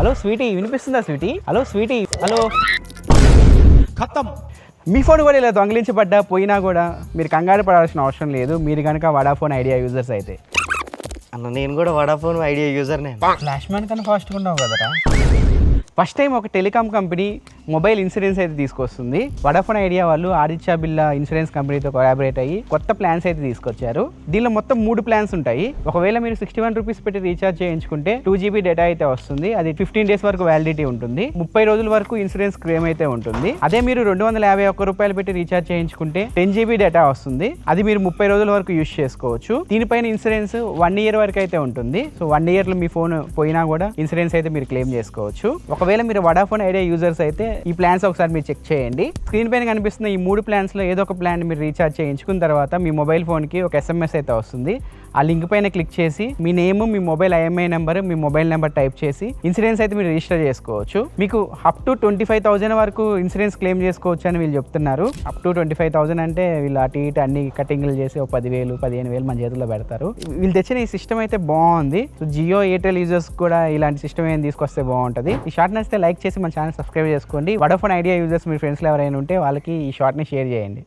Hello sweetie, వినిపిస్తుందా sweetie? Hello sweetie, hello. ఖతం. మీ ఫోన్ కూడా ఇలా దొంగిలించబడ్డా పోయినా కూడా మీరు కంగారు పడాల్సిన అవసరం లేదు, మీరు కనుక వడాఫోన్ ఐడియా యూజర్స్ అయితే. అన్న నేను కూడా వడాఫోన్ ఐడియా యూజర్నే. ఫ్లాష్ మ్యాన్ కన్నా ఫాస్ట్గా ఉన్నావు కదరా. ఫస్ట్ టైం ఒక టెలికాం కంపెనీ మొబైల్ ఇన్సూరెన్స్ అయితే తీసుకొస్తుంది. వడాఫోన్ ఐడియా వాళ్ళు ఆదిత్య బిర్లా ఇన్సూరెన్స్ కంపెనీతో కొలాబరేట్ అయ్యి కొత్త ప్లాన్స్ అయితే తీసుకొచ్చారు. దీనిలో మొత్తం 3 ప్లాన్స్ ఉంటాయి. ఒకవేళ మీరు 61 రూపీస్ పెట్టి రీఛార్జ్ చేయించుకుంటే 2 GB డేటా అయితే వస్తుంది. అది 15 డేస్ వరకు వ్యాలిడిటీ ఉంటుంది. 30 రోజుల వరకు ఇన్సూరెన్స్ క్లెయిమ్ అయితే ఉంటుంది. అదే మీరు 251 రూపాయలు పెట్టి రీఛార్జ్ చేయించుకుంటే 10 GB డేటా వస్తుంది. అది మీరు 30 రోజుల వరకు యూజ్ చేసుకోవచ్చు. దీనిపైన ఇన్సూరెన్స్ 1 ఇయర్ వరకు అయితే ఉంటుంది. సో 1 ఇయర్లో మీ ఫోన్ పోయినా కూడా ఇన్సూరెన్స్ అయితే మీరు క్లెయిమ్ చేసుకోవచ్చు. ఒకవేళ మీరు వడాఫోన్ ఐడియా యూజర్స్ అయితే ఈ ప్లాన్స్ ఒకసారి మీరు చెక్ చేయండి. స్క్రీన్ పైన కనిపిస్తున్న ఈ 3 ప్లాన్స్లో ఏదో ఒక ప్లాన్ మీరు రీఛార్జ్ చేయించుకున్న తర్వాత మీ మొబైల్ ఫోన్కి ఒక SMS అయితే వస్తుంది. ఆ లింక్ పైన క్లిక్ చేసి మీ నేమ్, మీ మొబైల్ IMEI నెంబర్, మీ మొబైల్ నెంబర్ టైప్ చేసి ఇన్సూరెన్స్ అయితే మీరు రిజిస్టర్ చేసుకోవచ్చు. మీకు అప్ టు 25,000 వరకు ఇన్సూరెన్స్ క్లెయిమ్ చేసుకోవచ్చు అని వీళ్ళు చెప్తున్నారు. అప్ టు 25,000 అంటే వీళ్ళు అటు ఇటు అన్ని కటింగ్లు చేసి ఒక 10,000, 15,000 మన చేతుల్లో పెడతారు. వీళ్ళు తెచ్చిన ఈ సిస్టమ్ అయితే బాగుంది. సో జియో, ఎయిర్టెల్ యూజర్స్ కూడా ఇలాంటి సిస్టమ్ ఏం తీసుకొస్తే బాగుంటుంది. ఈ షార్ట్ నచ్చితే లైక్ చేసి మన ఛానల్ సబ్స్క్రైబ్ చేసుకోండి. వడాఫోన్ ఐడియా యూజర్స్ మీ ఫ్రెండ్స్లో ఎవరైనా ఉంటే వాళ్ళకి ఈ షార్ట్ని షేర్ చేయండి.